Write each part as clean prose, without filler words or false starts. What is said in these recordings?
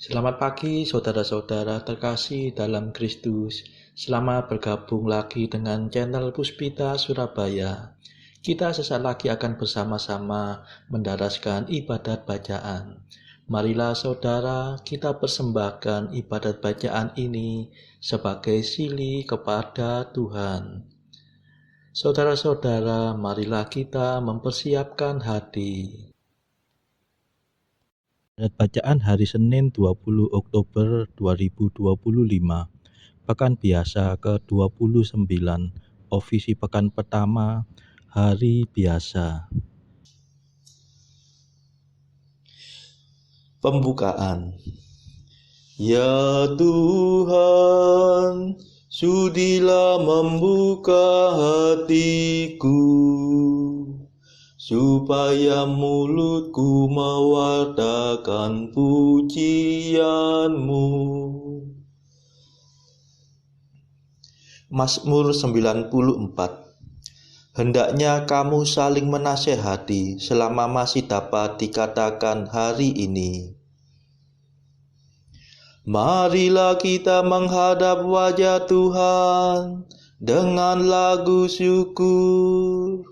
Selamat pagi saudara-saudara terkasih dalam Kristus. Selamat bergabung lagi dengan channel Puspita Surabaya. Kita sesaat lagi akan bersama-sama mendaraskan ibadat bacaan. Marilah saudara, kita persembahkan ibadat bacaan ini sebagai sili kepada Tuhan. Saudara-saudara, marilah kita mempersiapkan hati. Ibadat bacaan hari Senin 20 Oktober 2025, Pekan Biasa ke-29, Ofisi Pekan Pertama, Hari Biasa. Pembukaan. Ya Tuhan, sudilah membuka hatiku, supaya mulutku mewartakan pujian-Mu. Mazmur 94. Hendaknya kamu saling menasehati selama masih dapat dikatakan hari ini. Marilah kita menghadap wajah Tuhan dengan lagu syukur.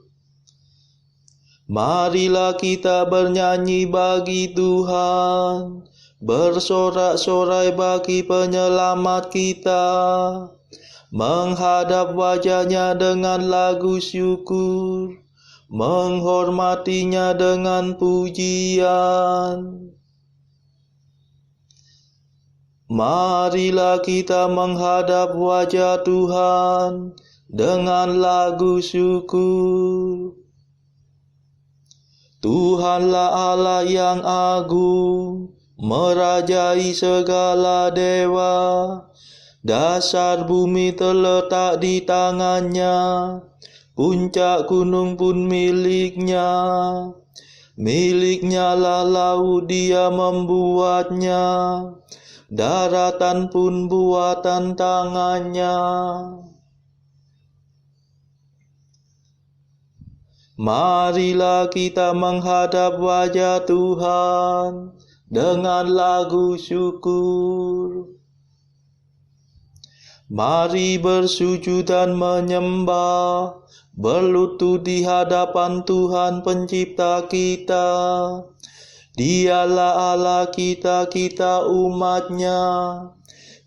Marilah kita bernyanyi bagi Tuhan, bersorak-sorai bagi penyelamat kita, menghadap wajah-Nya dengan lagu syukur, menghormatinya dengan pujian. Marilah kita menghadap wajah Tuhan dengan lagu syukur. Tuhanlah Allah yang agung, merajai segala dewa. Dasar bumi terletak di tangan-Nya, puncak gunung pun milik-Nya. Milik-Nya lah laut, Dia membuatnya, daratan pun buatan tangan-Nya. Marilah kita menghadap wajah Tuhan dengan lagu syukur. Mari bersujud dan menyembah, berlutut di hadapan Tuhan Pencipta kita. Dialah Allah kita, kita umat-Nya.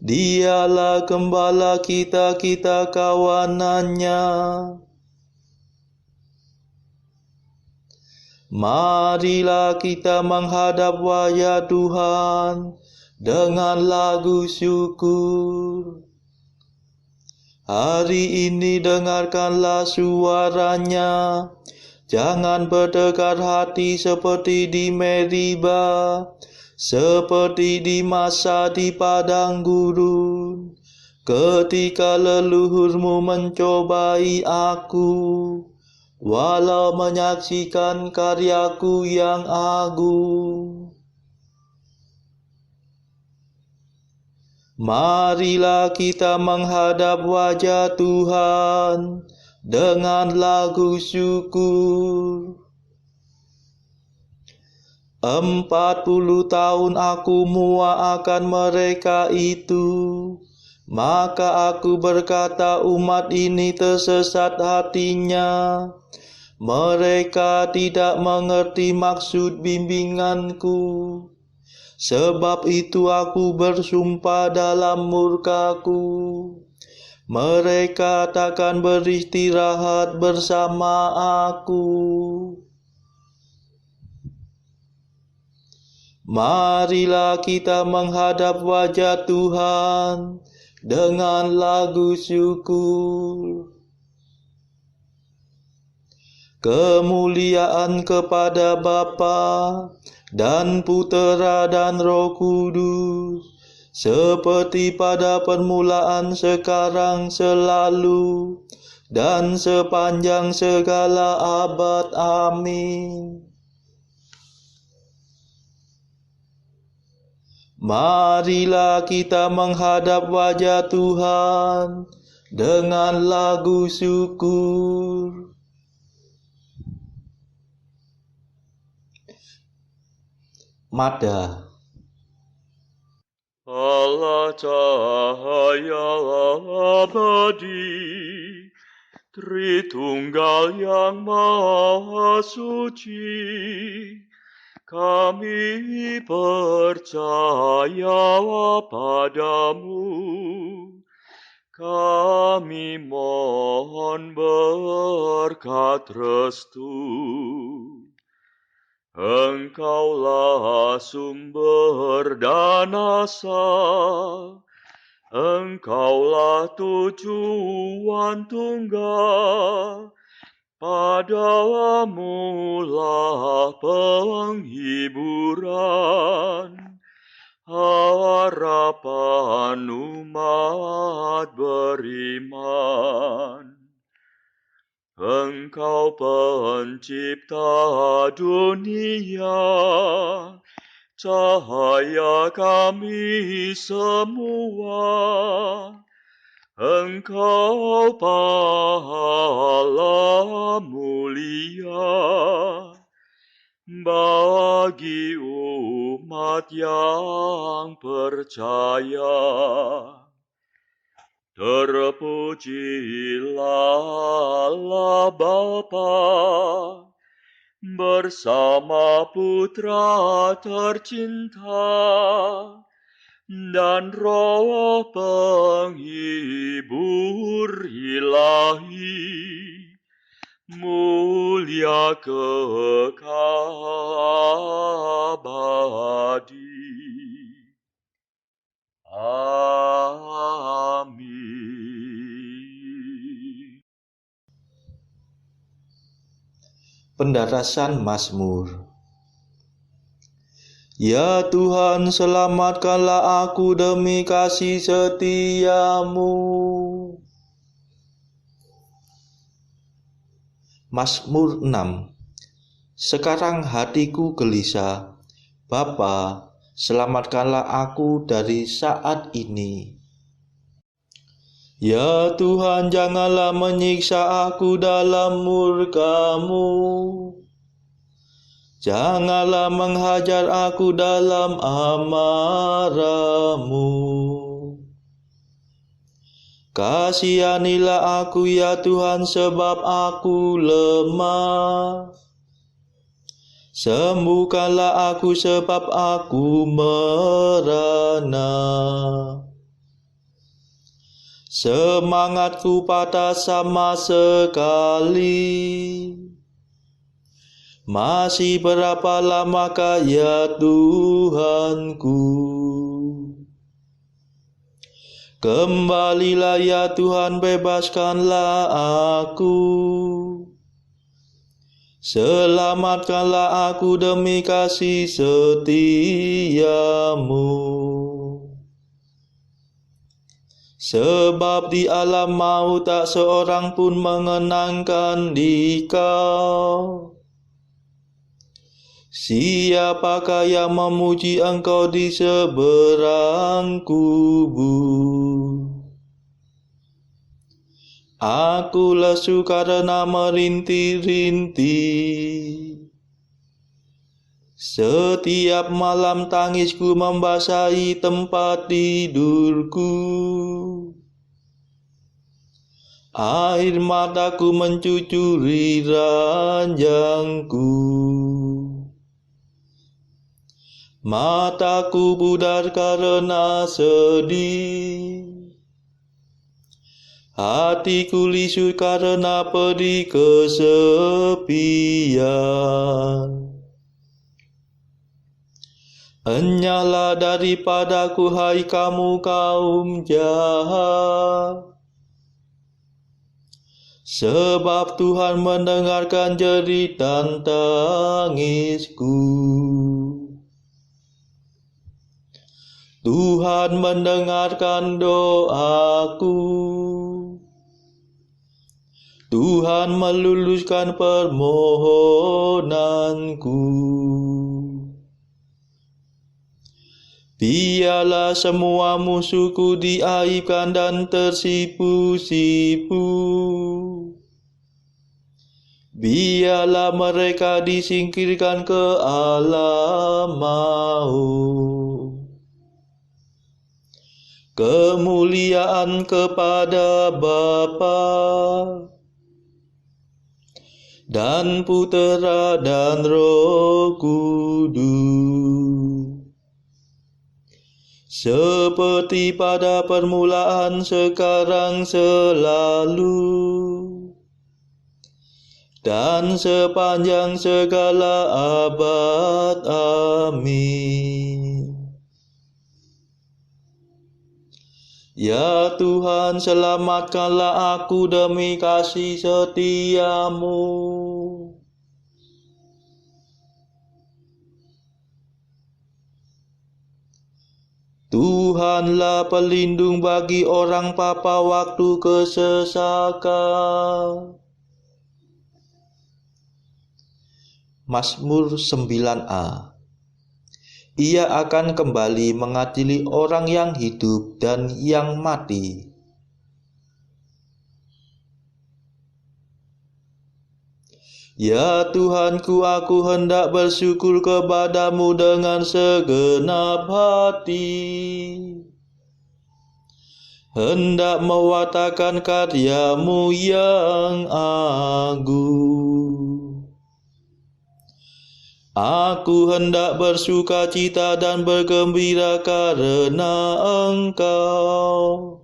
Dialah Gembala kita, kita kawanan-Nya. Marilah kita menghadap wajah Tuhan dengan lagu syukur. Hari ini dengarkanlah suara-Nya, jangan berdegar hati seperti di Meriba, seperti di masa di padang gurun, ketika leluhurmu mencobai aku, walau menyaksikan karyaku yang agung. Marilah kita menghadap wajah Tuhan dengan lagu syukur. 40 tahun aku muak akan mereka itu, maka aku berkata umat ini tersesat hatinya. Mereka tidak mengerti maksud bimbinganku. Sebab itu aku bersumpah dalam murkaku, mereka takkan beristirahat bersama aku. Marilah kita menghadap wajah Tuhan dengan lagu syukur. Kemuliaan kepada Bapa dan Putera dan Roh Kudus, seperti pada permulaan, sekarang, selalu, dan sepanjang segala abad. Amin. Marilah kita menghadap wajah Tuhan dengan lagu syukur. Mada. Allah cahaya abadi, Tritunggal yang Maha Suci, kami percaya padamu, kami mohon berkat restu. Engkaulah sumber dan asa, Engkaulah tujuan tunggal, padamu lah penghiburan, harapan umat beriman. Engkau pencipta dunia, cahaya kami semua. Engkau pahala mulia bagi umat yang percaya. Terpujilah Allah Bapa bersama Putra tercinta dan Roh penghibur ilahi, mulia kekal abadi. Amin. Pendarasan Mazmur. Ya Tuhan, selamatkanlah aku demi kasih setiamu. Mazmur 6. Sekarang hatiku gelisah, Bapa, selamatkanlah aku dari saat ini. Ya Tuhan, janganlah menyiksa aku dalam murka-Mu. Janganlah menghajar aku dalam amarah-Mu. Kasihanilah aku ya Tuhan, sebab aku lemah. Sembuhkanlah aku sebab aku merana. Semangatku patah sama sekali. Masih berapa lamakah ya Tuhanku? Kembalilah ya Tuhan, bebaskanlah aku. Selamatkanlah aku demi kasih setiamu. Sebab di alam maut tak seorang pun mengenangkan Dikau. Siapakah yang memuji Engkau di seberang kubur? Aku lesu karena merintih-rintih. Setiap malam tangisku membasahi tempat tidurku. Air mataku mencucuri ranjangku. Mataku pudar karena sedih. Hatiku lisu karena pedih kesepian. Enyahlah daripadaku, hai kamu kaum jahat. Sebab Tuhan mendengarkan jerit dan tangisku. Tuhan mendengarkan doaku. Tuhan meluluskan permohonanku. Biarlah semua musuhku diaibkan dan tersipu-sipu. Biarlah mereka disingkirkan ke alam maut. Kemuliaan kepada Bapa dan Putera dan Roh Kudus, seperti pada permulaan, sekarang, selalu, dan sepanjang segala abad. Amin. Ya Tuhan, selamatkanlah aku demi kasih setiamu. Tuhanlah pelindung bagi orang papa waktu kesesakan. Mazmur 9a. Ia akan kembali mengadili orang yang hidup dan yang mati. Ya Tuhanku, aku hendak bersyukur kepadamu dengan segenap hati, hendak mewartakan karyamu yang agung. Aku hendak bersuka cita dan bergembira karena Engkau,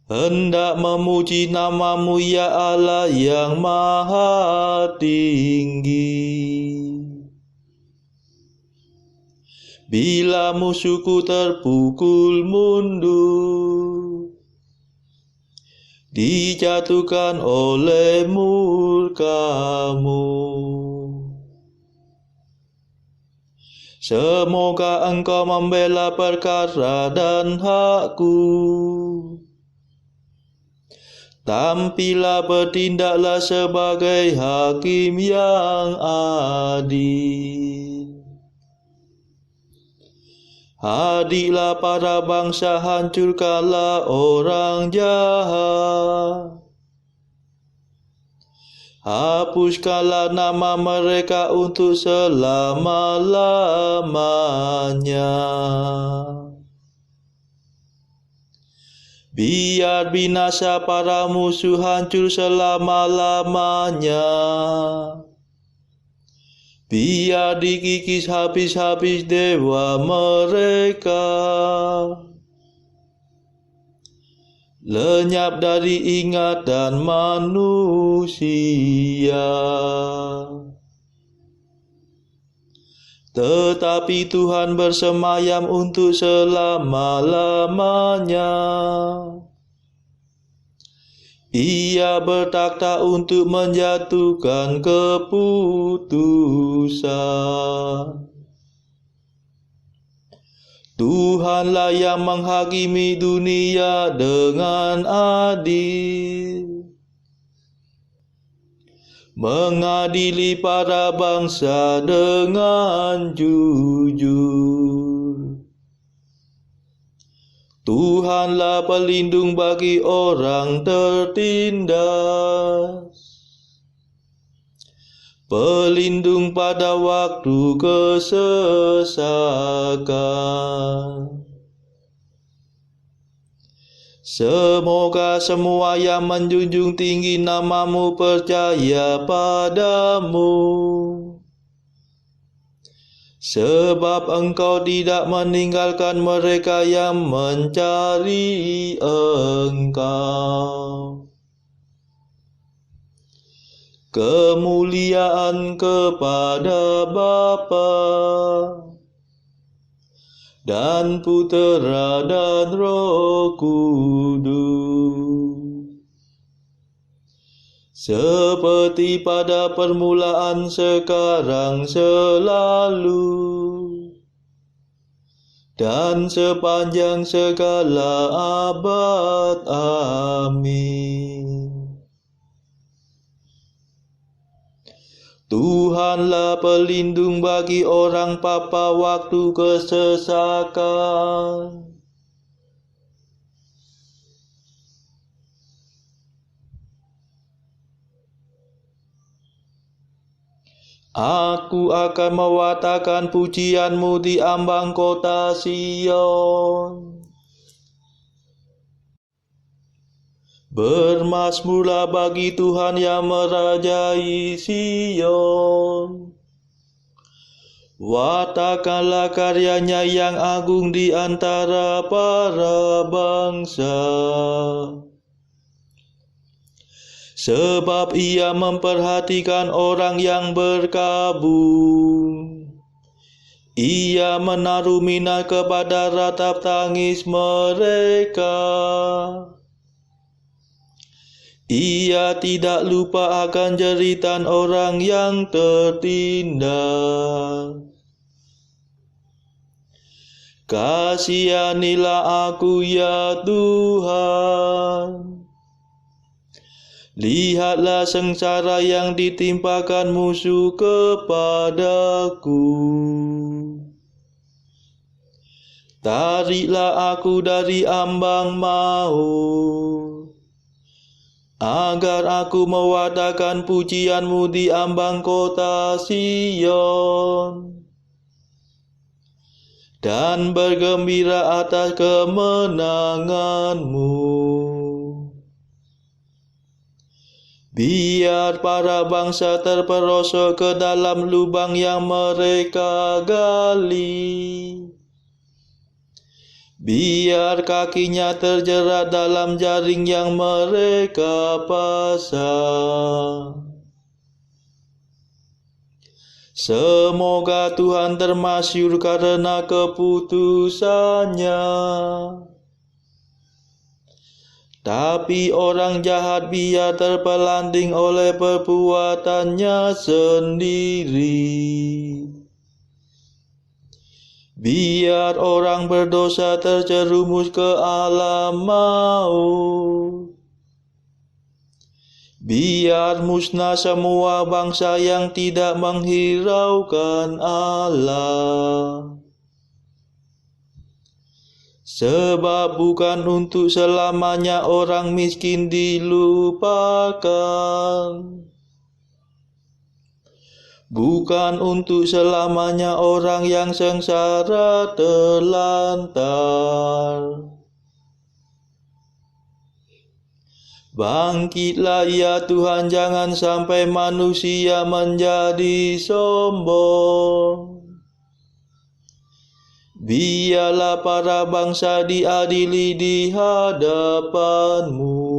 hendak memuji namamu ya Allah yang maha tinggi. Bila musuhku terpukul mundur, dijatuhkan oleh murka-Mu, semoga Engkau membela perkara dan hakku. Tampillah, bertindaklah sebagai hakim yang adil. Hadiklah para bangsa, hancurkanlah orang jahat. Hapuskanlah nama mereka untuk selama-lamanya. Biar binasa para musuh, hancur selama-lamanya. Biar dikikis habis-habis dewa mereka, lenyap dari ingatan manusia. Tetapi Tuhan bersemayam untuk selama-lamanya. Ia bertakhta untuk menjatuhkan keputusan. Tuhanlah yang menghakimi dunia dengan adil, mengadili para bangsa dengan jujur. Tuhanlah pelindung bagi orang tertindas, pelindung pada waktu kesesakan. Semoga semua yang menjunjung tinggi namamu percaya padamu, sebab Engkau tidak meninggalkan mereka yang mencari Engkau. Kemuliaan kepada Bapa dan Putera dan Roh Kudus, seperti pada permulaan, sekarang, selalu, dan sepanjang segala abad. Amin. Tuhanlah pelindung bagi orang papa waktu kesesakan. Aku akan mewartakan pujian-Mu di ambang kota Sion. Bermazmurlah bagi Tuhan yang merajai Sion. Wartakanlah karyanya yang agung di antara para bangsa. Sebab Ia memperhatikan orang yang berkabung. Ia menaruh minat kepada ratap tangis mereka. Ia tidak lupa akan jeritan orang yang tertindas. Kasihanilah aku ya Tuhan. Lihatlah sengsara yang ditimpakan musuh kepadaku. Tariklah aku dari ambang maut, agar aku mewartakan pujian-Mu di ambang kota Sion, dan bergembira atas kemenangan-Mu. Biar para bangsa terperosok ke dalam lubang yang mereka gali. Biar kakinya terjerat dalam jaring yang mereka pasang. Semoga Tuhan termasyur karena keputusannya. Tapi orang jahat biar terpelanting oleh perbuatannya sendiri. Biar orang berdosa terjerumus ke alam maut. Biar musnah semua bangsa yang tidak menghiraukan Allah. Sebab bukan untuk selamanya orang miskin dilupakan. Bukan untuk selamanya orang yang sengsara terlantar. Bangkitlah ya Tuhan, jangan sampai manusia menjadi sombong. Biarlah para bangsa diadili di hadapan-Mu.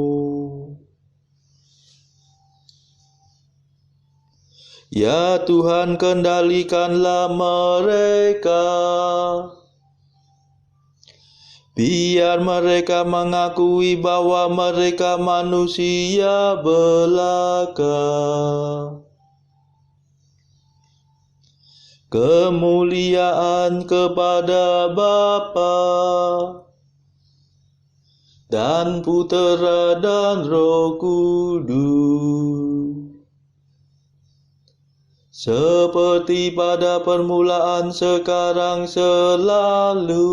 Ya Tuhan, kendalikanlah mereka. Biar mereka mengakui bahwa mereka manusia belaka. Kemuliaan kepada Bapa dan Putera dan Roh Kudus, seperti pada permulaan, sekarang, selalu,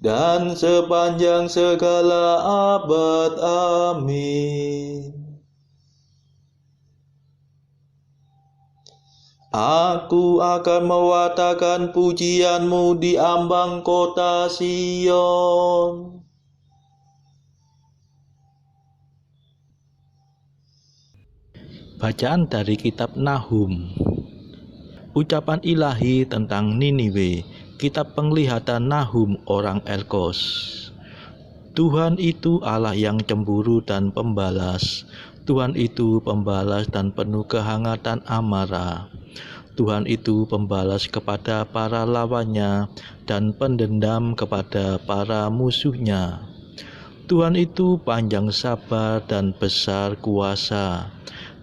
dan sepanjang segala abad. Amin. Aku akan mewartakan pujian-Mu di ambang kota Sion. Bacaan dari kitab Nahum. Ucapan ilahi tentang Niniwe. Kitab penglihatan Nahum orang Elkos. Tuhan itu Allah yang cemburu dan pembalas. Tuhan itu pembalas dan penuh kehangatan amarah. Tuhan itu pembalas kepada para lawannya dan pendendam kepada para musuhnya. Tuhan itu panjang sabar dan besar kuasa,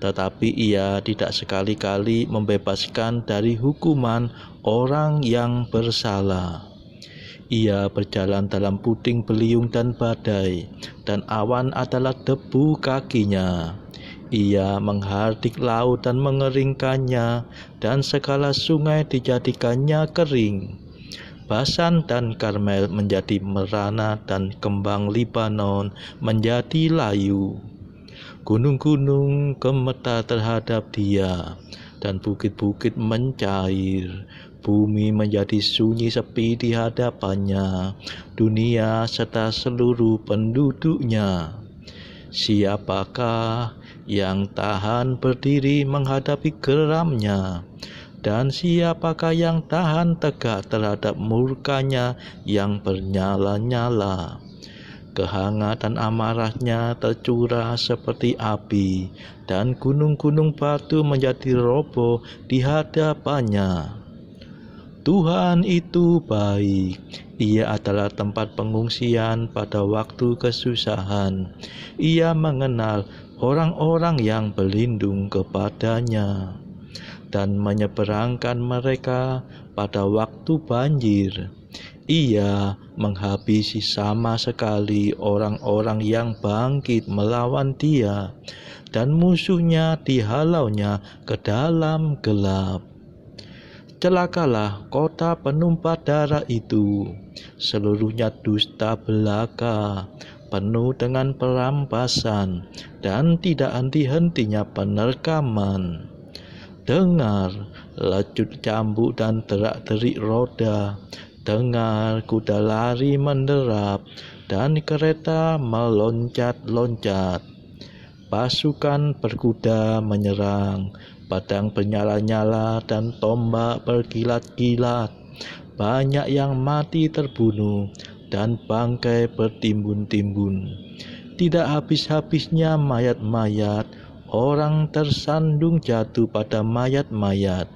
tetapi Ia tidak sekali-kali membebaskan dari hukuman orang yang bersalah. Ia berjalan dalam puting beliung dan badai, dan awan adalah debu kakinya. Ia menghardik laut dan mengeringkannya, dan segala sungai dijadikannya kering. Basan dan Karmel menjadi merana, dan kembang Libanon menjadi layu. Gunung-gunung gemetar terhadap Dia, dan bukit-bukit mencair. Bumi menjadi sunyi sepi di hadapannya, dunia serta seluruh penduduknya. Siapakah yang tahan berdiri menghadapi geramnya? Dan siapakah yang tahan tegak terhadap murkanya yang bernyala-nyala? Kehangatan amarahnya tercurah seperti api, dan gunung-gunung batu menjadi roboh di hadapannya. Tuhan itu baik, Ia adalah tempat pengungsian pada waktu kesusahan. Ia mengenal orang-orang yang berlindung kepadanya dan menyeberangkan mereka pada waktu banjir. Ia menghabisi sama sekali orang-orang yang bangkit melawan Dia, dan musuhnya dihalaunya ke dalam gelap. Celakalah kota penumpah darah itu, seluruhnya dusta belaka, penuh dengan perampasan dan tidak henti-hentinya penerkaman. Dengar lecut cambuk dan terak-terik roda, dengar kuda lari menderap dan kereta meloncat-loncat. Pasukan berkuda menyerang, pedang bernyala-nyala dan tombak berkilat-kilat. Banyak yang mati terbunuh dan bangkai bertimbun-timbun. Tidak habis-habisnya mayat-mayat, orang tersandung jatuh pada mayat-mayat.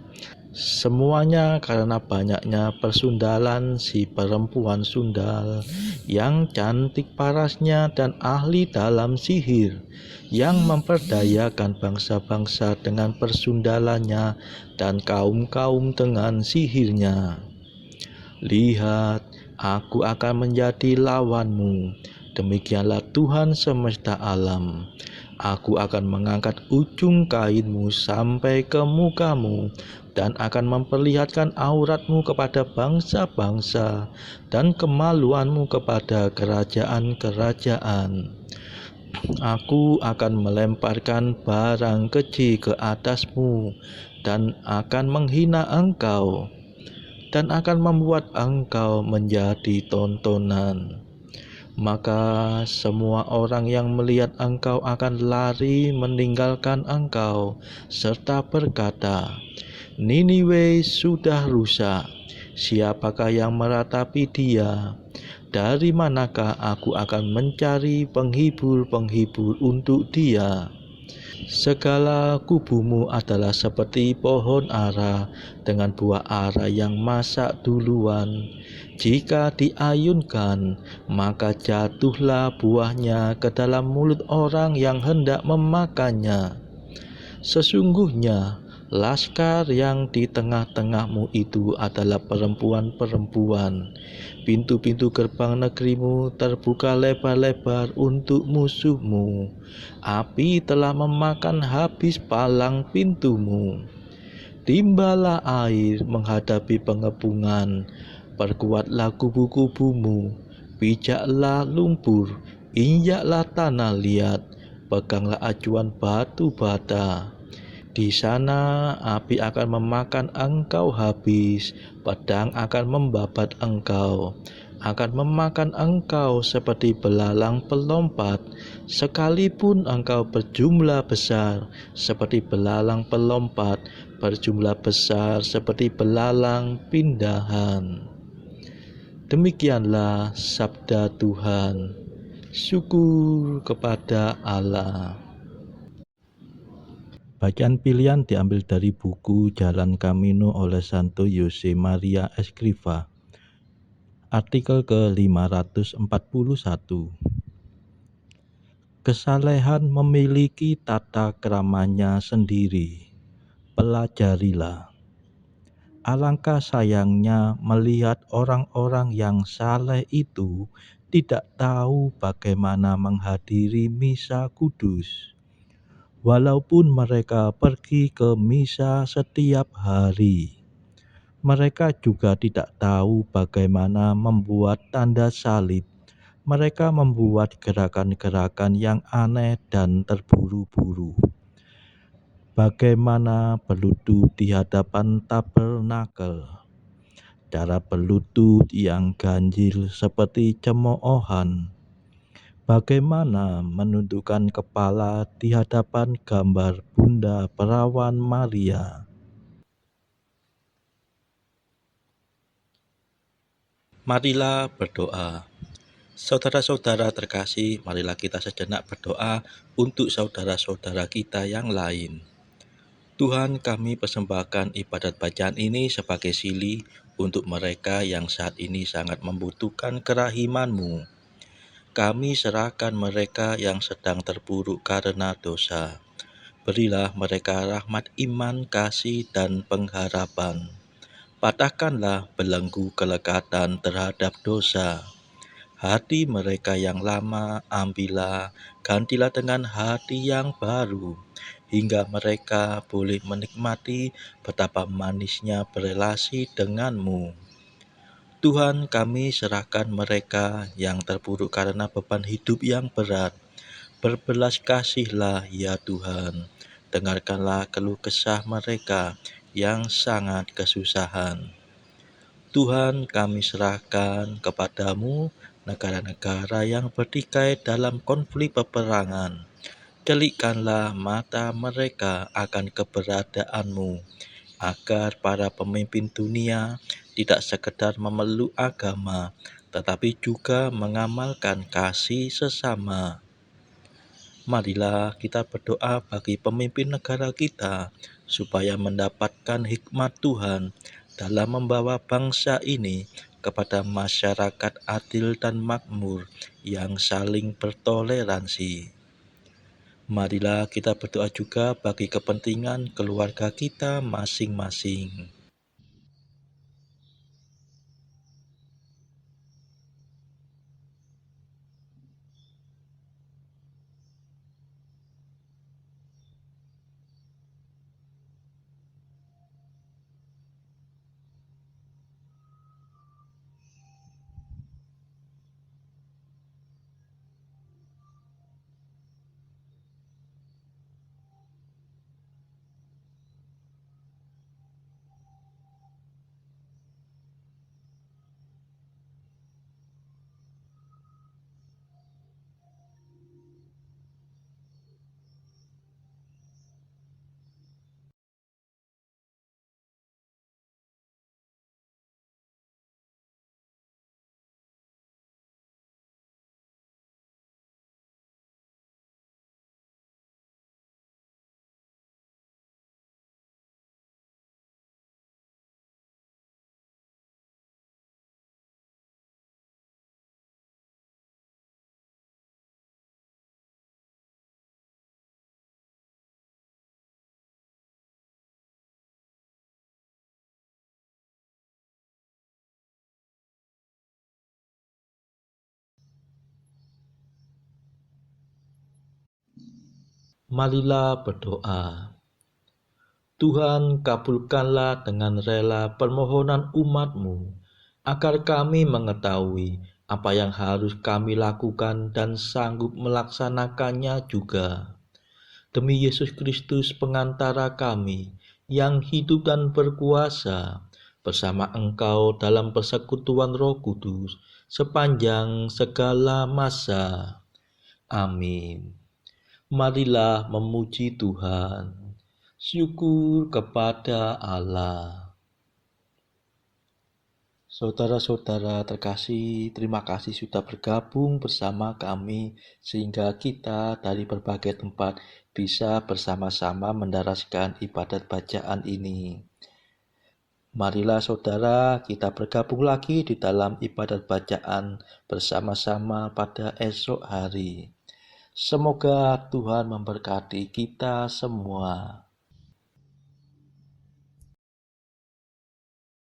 Semuanya karena banyaknya persundalan si perempuan sundal, yang cantik parasnya dan ahli dalam sihir, yang memperdayakan bangsa-bangsa dengan persundalannya dan kaum-kaum dengan sihirnya. Lihat, aku akan menjadi lawanmu, demikianlah Tuhan semesta alam. Aku akan mengangkat ujung kainmu sampai ke mukamu, dan akan memperlihatkan auratmu kepada bangsa-bangsa, dan kemaluanmu kepada kerajaan-kerajaan. Aku akan melemparkan barang keji ke atasmu, dan akan menghina engkau, dan akan membuat engkau menjadi tontonan. Maka semua orang yang melihat engkau akan lari meninggalkan engkau, serta berkata, Niniwe sudah rusak, siapakah yang meratapi dia? Dari manakah aku akan mencari penghibur-penghibur untuk dia? Segala kubumu adalah seperti pohon ara dengan buah ara yang masak duluan. Jika diayunkan, maka jatuhlah buahnya ke dalam mulut orang yang hendak memakannya. Sesungguhnya, laskar yang di tengah-tengahmu itu adalah perempuan-perempuan. Pintu-pintu gerbang negerimu terbuka lebar-lebar untuk musuhmu. Api telah memakan habis palang pintumu. Timbalah air menghadapi pengepungan, perkuatlah kubu-kubumu, pijaklah lumpur, injaklah tanah liat, peganglah acuan batu bata. Di sana api akan memakan engkau habis, pedang akan membabat engkau, akan memakan engkau seperti belalang pelompat, sekalipun engkau berjumlah besar seperti belalang pelompat, berjumlah besar seperti belalang pindahan. Demikianlah sabda Tuhan. Syukur kepada Allah. Bacaan pilihan diambil dari buku Jalan Camino oleh Santo Jose Maria Escrivá. Artikel ke-541. Kesalehan memiliki tata keramanya sendiri. Pelajarilah. Alangkah sayangnya melihat orang-orang yang saleh itu tidak tahu bagaimana menghadiri misa kudus. Walaupun mereka pergi ke misa setiap hari, mereka juga tidak tahu bagaimana membuat tanda salib Mereka membuat gerakan-gerakan yang aneh dan terburu-buru. Bagaimana berlutut di hadapan tabernakel, cara berlutut yang ganjil seperti cemoohan. Bagaimana menundukkan kepala di hadapan gambar Bunda Perawan Maria. Marilah berdoa. Saudara-saudara terkasih, marilah kita sejenak berdoa untuk saudara-saudara kita yang lain. Tuhan, kami persembahkan ibadat bacaan ini sebagai sili untuk mereka yang saat ini sangat membutuhkan kerahiman-Mu. Kami serahkan mereka yang sedang terpuruk karena dosa. Berilah mereka rahmat iman, kasih, dan pengharapan. Patahkanlah belenggu kelekatan terhadap dosa. Hati mereka yang lama ambillah, gantilah dengan hati yang baru, hingga mereka boleh menikmati betapa manisnya berelasi denganmu. Tuhan, kami serahkan mereka yang terpuruk karena beban hidup yang berat. Berbelas kasihlah ya Tuhan, dengarkanlah keluh kesah mereka yang sangat kesusahan. Tuhan, kami serahkan kepadamu negara-negara yang bertikai dalam konflik peperangan. Delikkanlah mata mereka akan keberadaanmu, agar para pemimpin dunia tidak sekedar memeluk agama, tetapi juga mengamalkan kasih sesama. Marilah kita berdoa bagi pemimpin negara kita, supaya mendapatkan hikmat Tuhan dalam membawa bangsa ini kepada masyarakat adil dan makmur yang saling bertoleransi. Marilah kita berdoa juga bagi kepentingan keluarga kita masing-masing. Marilah berdoa. Tuhan, kabulkanlah dengan rela permohonan umat-Mu, agar kami mengetahui apa yang harus kami lakukan dan sanggup melaksanakannya juga. Demi Yesus Kristus pengantara kami, yang hidup dan berkuasa, bersama Engkau dalam persekutuan Roh Kudus, sepanjang segala masa. Amin. Marilah memuji Tuhan. Syukur kepada Allah. Saudara-saudara terkasih, terima kasih sudah bergabung bersama kami sehingga kita dari berbagai tempat bisa bersama-sama mendaraskan ibadat bacaan ini. Marilah saudara, kita bergabung lagi di dalam ibadat bacaan bersama-sama pada esok hari. Semoga Tuhan memberkati kita semua.